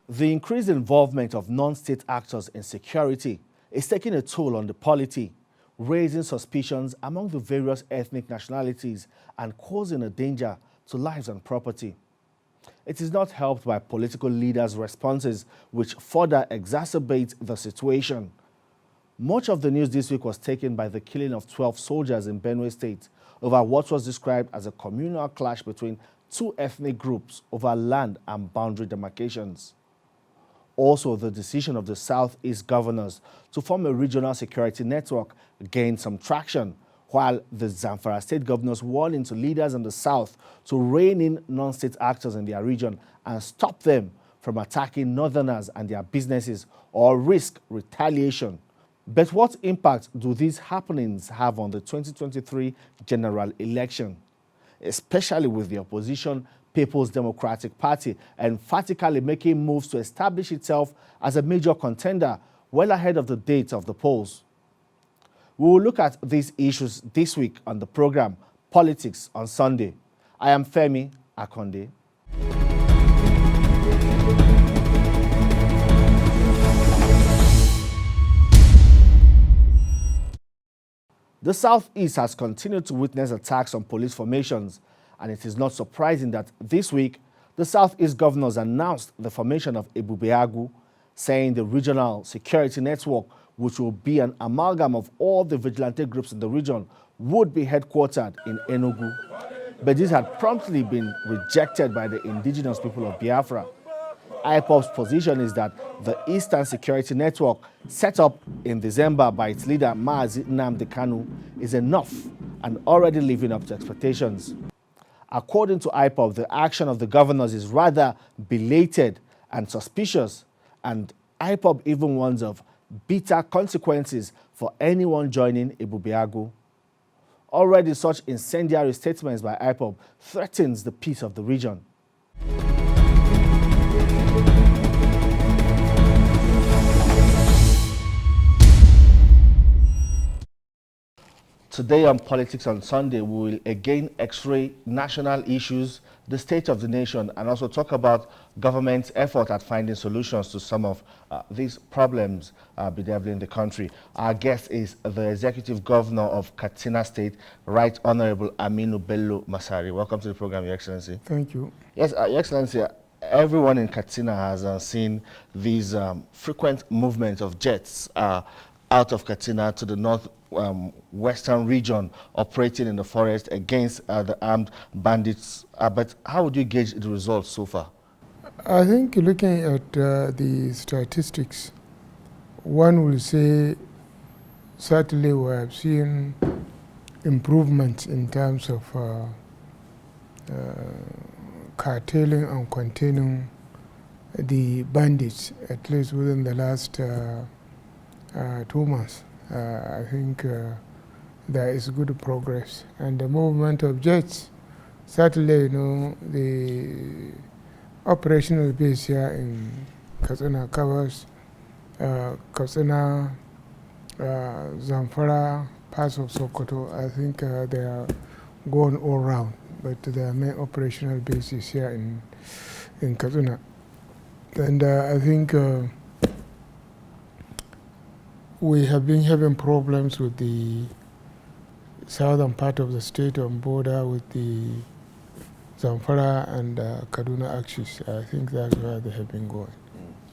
The increased involvement of non-state actors in security is taking a toll on the polity, raising suspicions among the various ethnic nationalities and causing a danger to lives and property. It is not helped by political leaders' responses, which further exacerbate the situation. Much of the news this week was taken by the killing of 12 soldiers in Benue State over what was described as a communal clash between two ethnic groups over land and boundary demarcations. Also, the decision of the Southeast governors to form a regional security network gained some traction, while the Zamfara state governors warning to leaders in the South to rein in non-state actors in their region and stop them from attacking northerners and their businesses or risk retaliation. But what impact do these happenings have on the 2023 general election, especially with the opposition People's Democratic Party emphatically making moves to establish itself as a major contender well ahead of the date of the polls? We will look at these issues this week on the program Politics on Sunday. I am Femi Akonde. The Southeast has continued to witness attacks on police formations, and it is not surprising that this week, the Southeast governors announced the formation of Ebubeagwu, saying the regional security network, which will be an amalgam of all the vigilante groups in the region, would be headquartered in Enugu. But this had promptly been rejected by the indigenous people of Biafra. IPOB's position is that the Eastern Security Network, set up in December by its leader Mazi Nnamdi Kanu, is enough and already living up to expectations. According to IPOB, the action of the governors is rather belated and suspicious, and IPOB even warns of bitter consequences for anyone joining Ebubeagwu. Already such incendiary statements by IPOB threatens the peace of the region. Today on Politics on Sunday, we will again x-ray national issues, the state of the nation, and also talk about government's effort at finding solutions to some of these problems bedeviling the country. Our guest is the Executive Governor of Katsina State, Right Honorable Aminu Bello Masari. Welcome to the program, Your Excellency. Thank you. Yes, Your Excellency, everyone in Katsina has seen these frequent movements of jets out of Katsina to the northwestern region, operating in the forest against the armed bandits. But how would you gauge the results so far? I think looking at the statistics, one will say certainly we have seen improvements in terms of curtailing and containing the bandits, at least within the last 2 months. I think there is good progress, and the movement of jets, certainly, the operational base here in Katsina covers Katsina, Zamfara, parts of Sokoto. I think they are going all round, but the main operational base is here in Katsina, and I think we have been having problems with the southern part of the state on border with the Zamfara and Kaduna axis. I think that's where they have been going.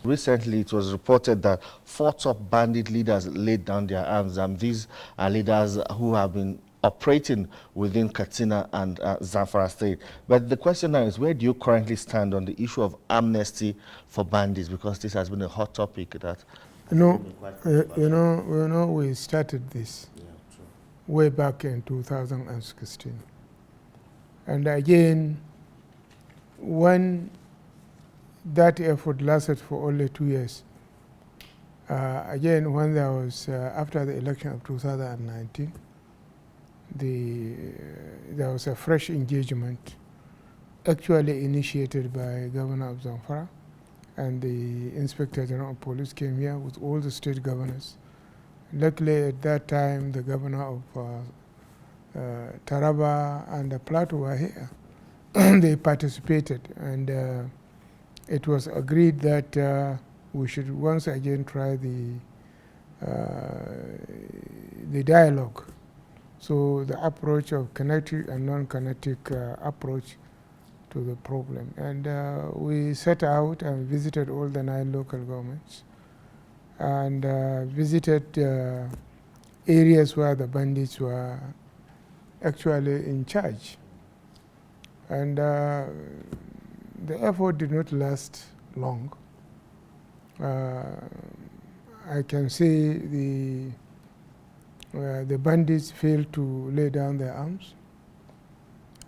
Recently, it was reported that 4 top bandit leaders laid down their arms, and these are leaders who have been operating within Katsina and Zamfara state. But the question now is, where do you currently stand on the issue of amnesty for bandits? Because this has been a hot topic that... we started this way back in 2016. And again, when that effort lasted for only 2 years, again, when there was, after the election of 2019, there was a fresh engagement actually initiated by Governor of Zamfara, and the Inspector General of Police came here with all the state governors. Luckily, at that time, the governor of Taraba and the Plateau were here. They participated, and it was agreed that we should once again try the dialogue. So the approach of kinetic and non-kinetic approach to the problem. And we set out and visited all the 9 local governments and visited areas where the bandits were actually in charge. And the effort did not last long. I can say the bandits failed to lay down their arms,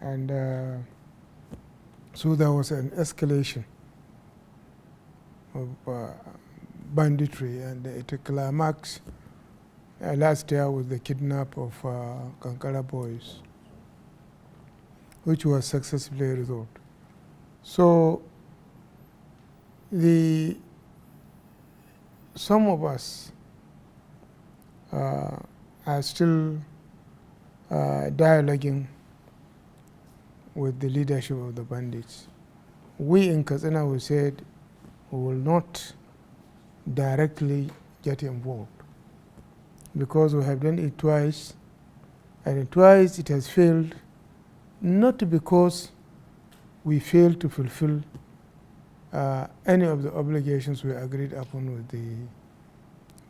and so there was an escalation of banditry, and it climaxed last year with the kidnap of Kankara boys, which was successfully resolved. So some of us are still dialoguing with the leadership of the bandits. We in Katsina, we said we will not directly get involved because we have done it twice, and twice it has failed, not because we failed to fulfill any of the obligations we agreed upon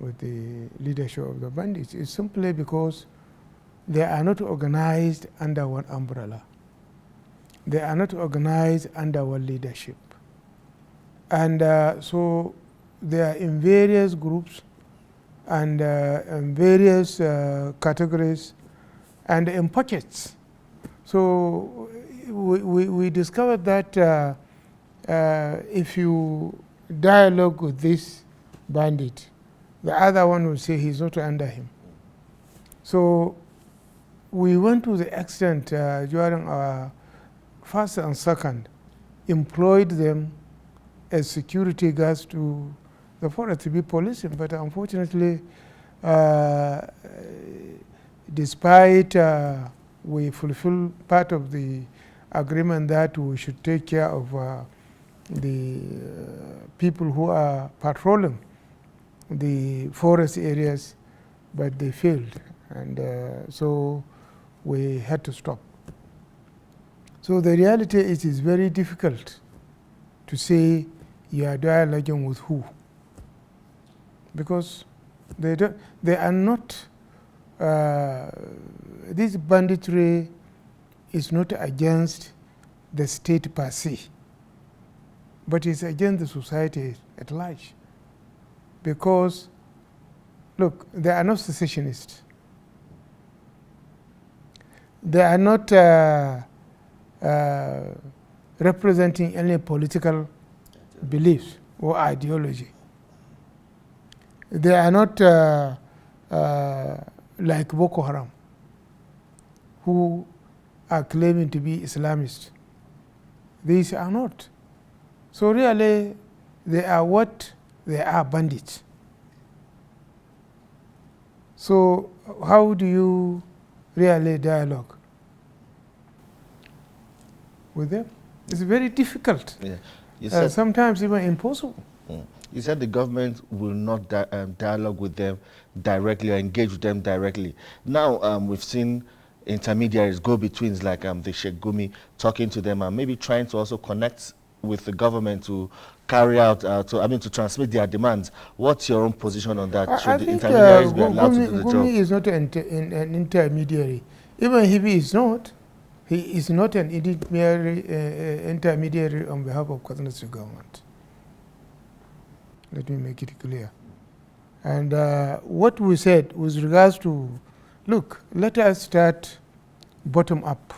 with the leadership of the bandits. It's simply because they are not organized under one umbrella. They are not organized under one leadership. And so they are in various groups and in various categories and in pockets. So we discovered that if you dialogue with this bandit, the other one will say he's not under him. So we went to the extent during our first and second, employed them as security guards to the forest to be policing. But unfortunately, despite we fulfill part of the agreement that we should take care of the people who are patrolling the forest areas, but they failed, and so we had to stop. So the reality is, it's very difficult to say you are dialoguing with who, because they are not, this banditry is not against the state per se, but it's against the society at large. Because, look, they are not secessionists. They are not representing any political beliefs or ideology. They are not like Boko Haram, who are claiming to be Islamists. These are not. So really, they are what they are, bandits. So how do you really dialogue with them? It's very difficult. Yeah. You said, sometimes even impossible. You said the government will not dialogue with them directly or engage with them directly. Now we've seen intermediaries, go-betweens like the Sheikh Gumi, talking to them and maybe trying to also connect with the government to carry out, to transmit their demands. What's your own position on that? Should the intermediaries be allowed to do the job? Gumi is not an intermediary. Even if he is not, an intermediary on behalf of Katsina State government. Let me make it clear. And what we said with regards to, look, let us start bottom up.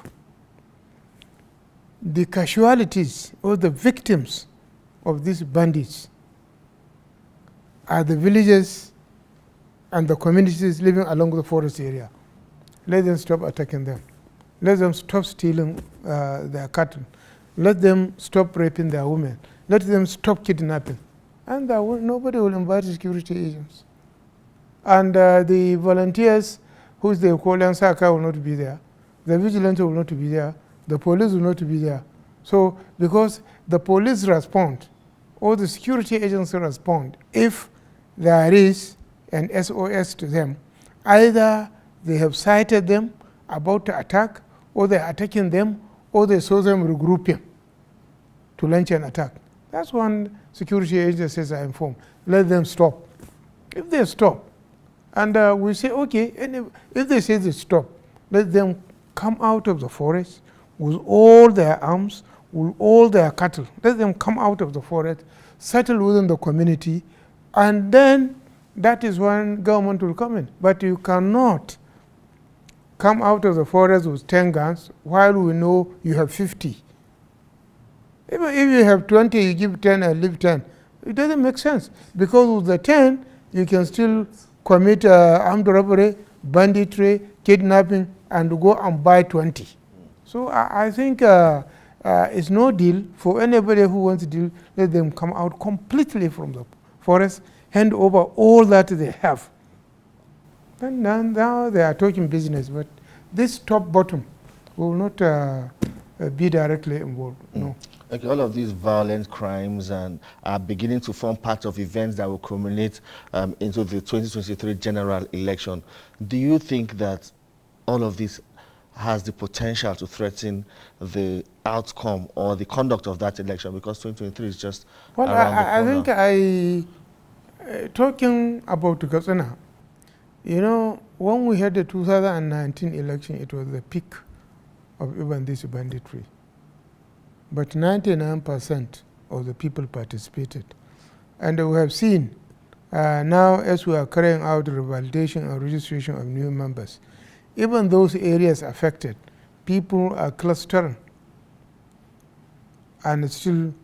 The casualties or the victims of these bandits are the villages and the communities living along the forest area. Let them stop attacking them. Let them stop stealing their cattle. Let them stop raping their women. Let them stop kidnapping. And nobody will invite security agents. And the volunteers, who they call Ansaka, will not be there. The vigilante will not be there. The police will not be there. So, because the police respond or the security agency respond if there is an SOS to them. Either they have sighted them about to attack, or they're attacking them, or they saw them regrouping to launch an attack. That's when security agencies are informed. Let them stop. If they stop, and we say, okay, and if they say they stop, let them come out of the forest with all their arms, with all their cattle. Let them come out of the forest, settle within the community, and then that is when government will come in. But you cannot come out of the forest with 10 guns while we know you have 50. Even if you have 20, you give 10 and leave 10. It doesn't make sense, because with the 10, you can still commit armed robbery, banditry, kidnapping, and go and buy 20. So I think it's no deal for anybody who wants to deal. Let them come out completely from the forest, hand over all that they have. And now they are talking business, but this top bottom will not be directly involved. No. Okay, all of these violent crimes are beginning to form part of events that will culminate into the 2023 general election. Do you think that all of this has the potential to threaten the outcome or the conduct of that election? Because 2023 is just around the corner. I think talking about Katsina, you know, when we had the 2019 election, it was the peak of even this banditry. But 99% of the people participated. And we have seen now, as we are carrying out revalidation and registration of new members, even those areas affected, people are clustering and still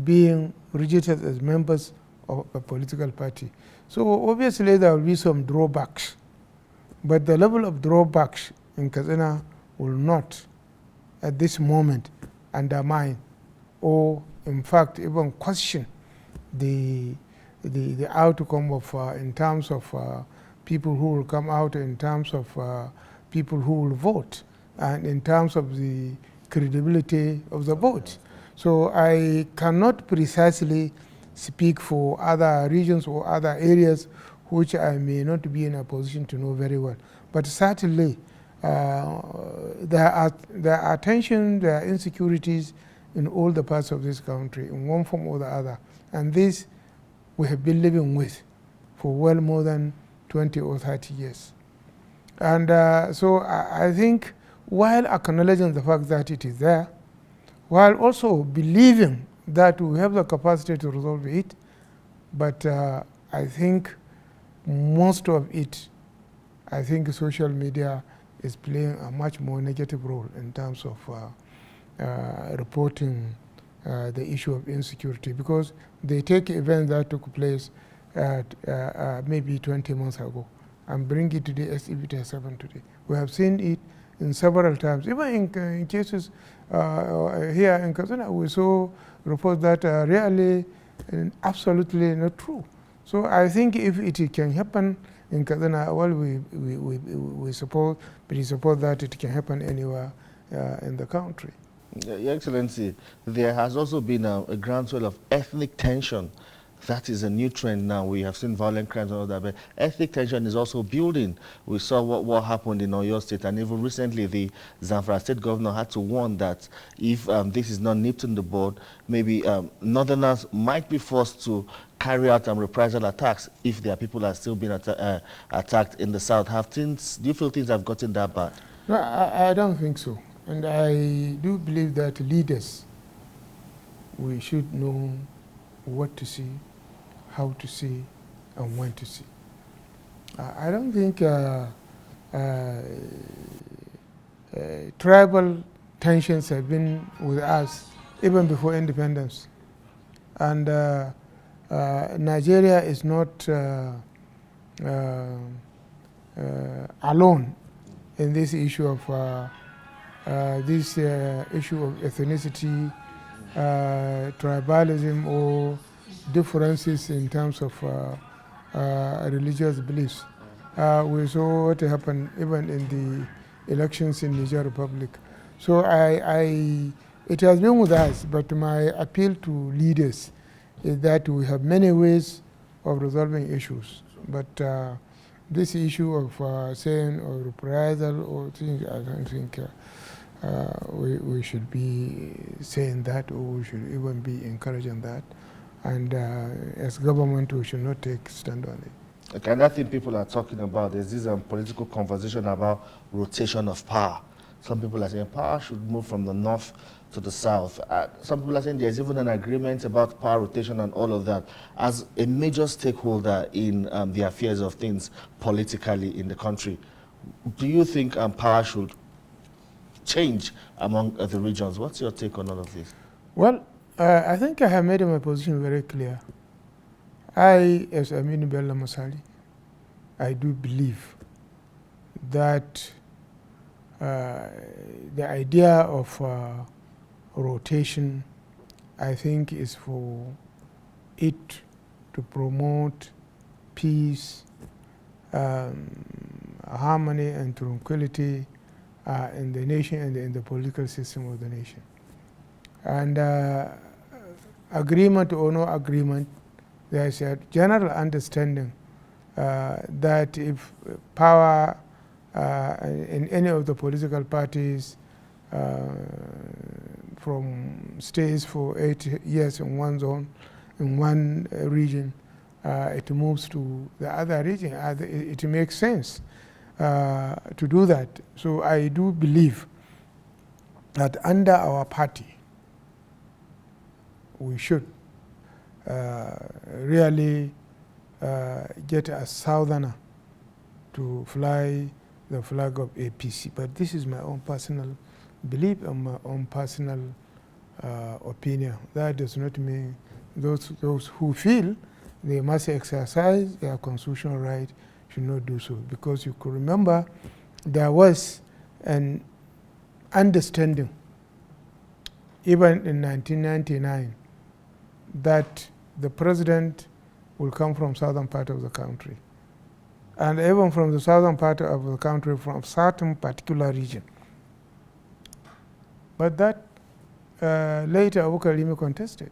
being registered as members of a political party. So obviously there will be some drawbacks, but the level of drawbacks in Katsina will not, at this moment, undermine or in fact even question the outcome of in terms of people who will come out, in terms of people who will vote, and in terms of the credibility of the vote. So I cannot precisely speak for other regions or other areas which I may not be in a position to know very well. But certainly there are tensions, there are insecurities in all the parts of this country in one form or the other. And this we have been living with for well more than 20 or 30 years. And so I think while acknowledging the fact that it is there, while also believing that we have the capacity to resolve it, but I think most of it, I think social media is playing a much more negative role in terms of reporting the issue of insecurity, because they take events that took place maybe 20 months ago and bring it today as if it has happened today. We have seen it in several times. Even in cases here in Katsina, we saw reports that are really and absolutely not true. So I think if it can happen in Katsina, well, we support that it can happen anywhere in the country. Your Excellency, there has also been a groundswell of ethnic tension. That is a new trend now. We have seen violent crimes and all that, but ethnic tension is also building. We saw what happened in Oyo State, and even recently the Zamfara State governor had to warn that if this is not nipped in the bud, maybe northerners might be forced to carry out reprisal attacks if their people are still being attacked in the south. Do you feel things have gotten that bad? No, I don't think so. And I do believe that leaders, we should know what to see, how to see, and when to see. I don't think tribal tensions have been with us even before independence. And Nigeria is not alone in this issue of ethnicity, tribalism, or differences in terms of religious beliefs. We saw what happened even in the elections in Niger Republic. So it has been with us, but my appeal to leaders is that we have many ways of resolving issues. But this issue of saying or reprisal or things, I don't think we should be saying that, or we should even be encouraging that. And as government, we should not take stand on it. Okay, another thing people are talking about is this political conversation about rotation of power. Some people are saying power should move from the north to the south. Some people are saying there's even an agreement about power rotation and all of that. As a major stakeholder in the affairs of things politically in the country, do you think power should change among the regions? What's your take on all of this? Well, I think I have made my position very clear. I, as Aminu Bello Masari, I do believe that the idea of rotation, I think, is for it to promote peace, harmony and tranquility in the nation and in the political system of the nation. And agreement or no agreement, there is a general understanding that if power in any of the political parties from stays for 8 years in one zone, in one region, it moves to the other region. It makes sense to do that. So I do believe that under our party, we should really get a southerner to fly the flag of APC. But this is my own personal belief and my own personal opinion. That does not mean those who feel they must exercise their constitutional right should not do so. Because you could remember there was an understanding even in 1999 that the president will come from southern part of the country, and even from the southern part of the country from certain particular region. But that later Abu Karimi contested.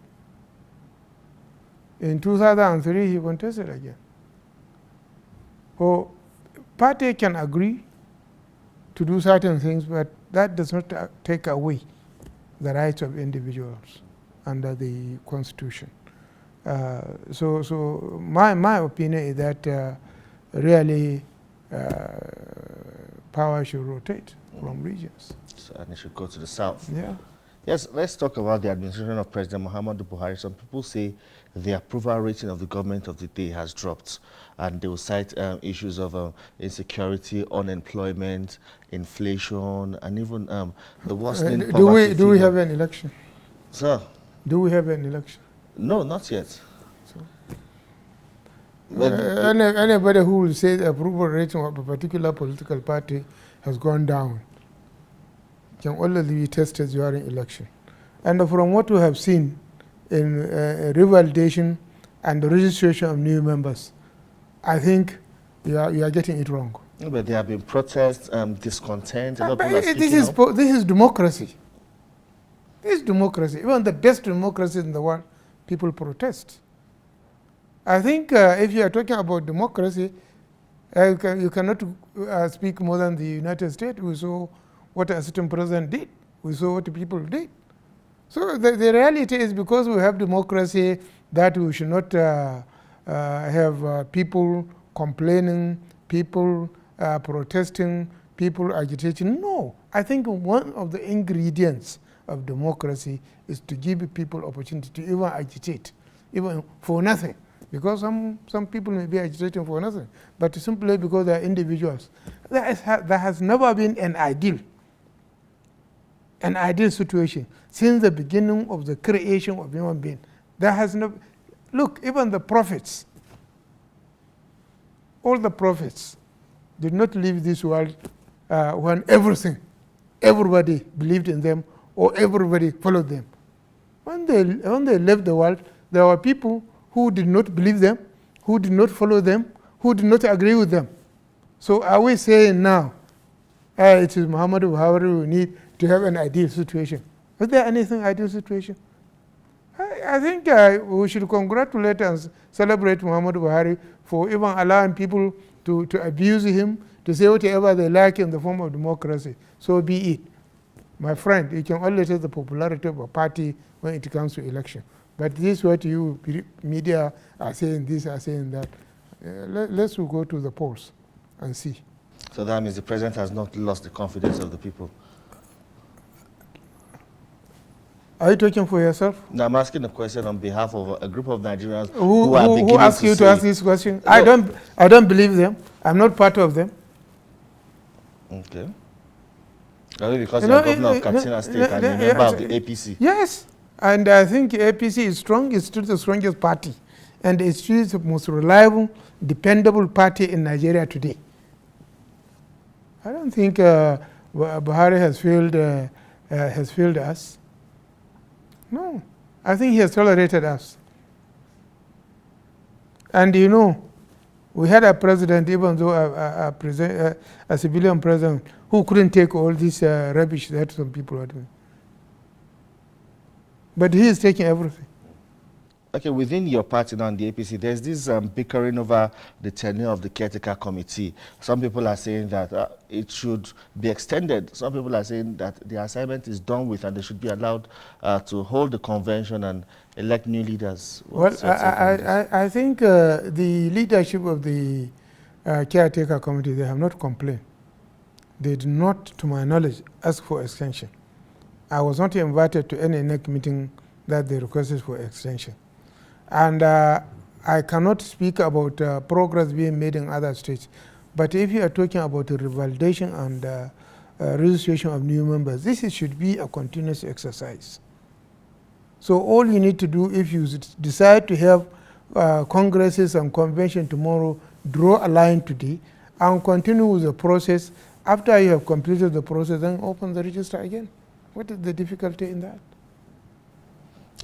In 2003 he contested again. So party can agree to do certain things, but that does not take away the rights of individuals under the Constitution. So my opinion is that really power should rotate from regions. So, and it should go to the south. Yeah. Yes, let's talk about the administration of President Muhammadu Buhari. Some people say the approval rating of the government of the day has dropped, and they will cite issues of insecurity, unemployment, inflation, and even the worsening poverty. Do we have an election? Sir? Do we have an election? No, not yet. So, anybody who will say the approval rating of a particular political party has gone down can only be tested during election. And from what we have seen in revalidation and the registration of new members, I think you are getting it wrong. But there have been protests, discontent. This is democracy. This is democracy. Even the best democracy in the world, people protest. I think if you are talking about democracy, you cannot speak more than the United States. We saw what a certain president did. We saw what people did. So the reality is, because we have democracy, that we should not have people complaining, people protesting, people agitating. No, I think one of the ingredients of democracy is to give people opportunity to even agitate, even for nothing. Because some people may be agitating for nothing, but simply because they are individuals. There has never been an ideal situation since the beginning of the creation of human being. There has no. Look, even the prophets, all the prophets did not leave this world when everybody believed in them or everybody followed them. When they left the world, there were people who did not believe them, who did not follow them, who did not agree with them. So are we saying now, it is Muhammadu Buhari we need to have an ideal situation? Is there anything ideal situation? I think we should congratulate and celebrate Muhammadu Buhari for even allowing people to abuse him, to say whatever they like in the form of democracy. So be it. My friend, you can only take the popularity of a party when it comes to election. But this is what you media are saying, this are saying that. Let's go to the polls and see. So that means the president has not lost the confidence of the people. Are you talking for yourself? No, I'm asking a question on behalf of a group of Nigerians who asked you to ask this question? No. I don't believe them. I'm not part of them. Okay. Only because you're governor of Katsina State and a member of the APC. Yes, and I think APC is strong. It's still the strongest party, and it's still the most reliable, dependable party in Nigeria today. I don't think Buhari has failed us. No, I think he has tolerated us. And you know, we had a president, even though a civilian president, who couldn't take all this rubbish that some people are doing. But he is taking everything. Okay, within your party now, the APC, there's this bickering over the tenure of the caretaker committee. Some people are saying that it should be extended. Some people are saying that the assignment is done with and they should be allowed to hold the convention and elect new leaders. I think the leadership of the caretaker committee, they have not complained. They did not, to my knowledge, ask for extension. I was not invited to any NEC meeting that they requested for extension. And I cannot speak about progress being made in other states. But if you are talking about the revalidation and registration of new members, this should be a continuous exercise. So all you need to do, if you decide to have congresses and convention tomorrow, draw a line today and continue with the process. After you have completed the process, then open the register again. What is the difficulty in that?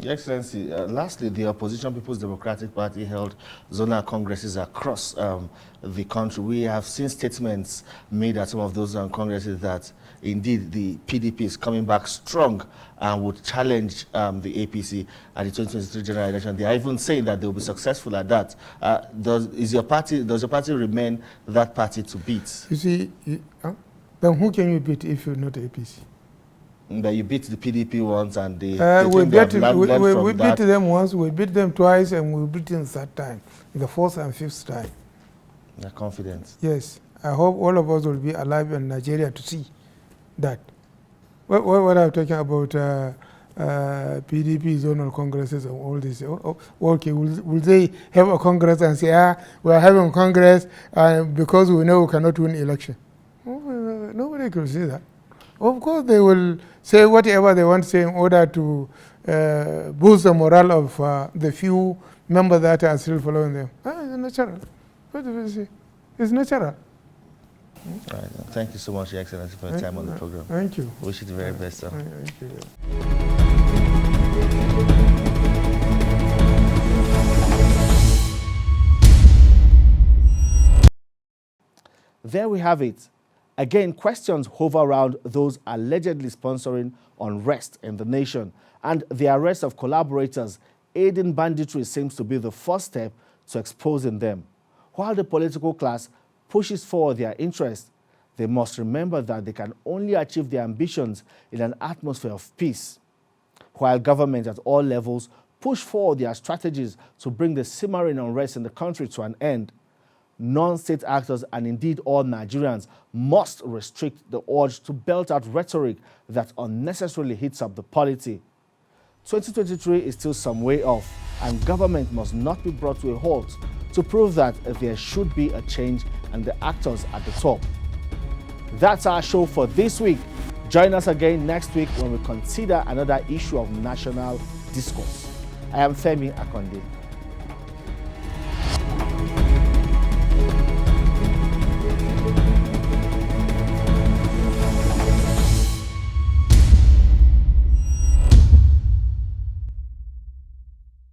Your Excellency, lastly, the Opposition People's Democratic Party held zonal congresses across the country. We have seen statements made at some of those congresses that indeed the PDP is coming back strong and would challenge the APC at the 2023 general election. They are even saying that they will be successful at that. Does your party remain that party to beat? You see, then who can you beat if you're not APC? That you beat the PDP once and they we beat them once, we beat them twice, and we beat them the third time, the fourth and fifth time. You're confident? Yes. I hope all of us will be alive in Nigeria to see that. What I'm talking about PDP zonal congresses and all this. Okay, will they have a congress and say, we're having a congress because we know we cannot win election? Nobody could say that. Of course, they will say whatever they want to say in order to boost the morale of the few members that are still following them. It's natural. What do we say? It's natural. All right. Thank you so much, Your Excellency, for your time on the program. Thank you. Wish you the very best, sir. Thank you. There we have it. Again, questions hover around those allegedly sponsoring unrest in the nation, and the arrest of collaborators aiding banditry seems to be the first step to exposing them. While the political class pushes forward their interests, they must remember that they can only achieve their ambitions in an atmosphere of peace. While government at all levels push forward their strategies to bring the simmering unrest in the country to an end, non-state actors and indeed all Nigerians must restrict the urge to belt out rhetoric that unnecessarily heats up the polity. 2023 is still some way off, and government must not be brought to a halt to prove that there should be a change and the actors at the top. That's our show for this week. Join us again next week when we consider another issue of national discourse. I am Femi Akonde.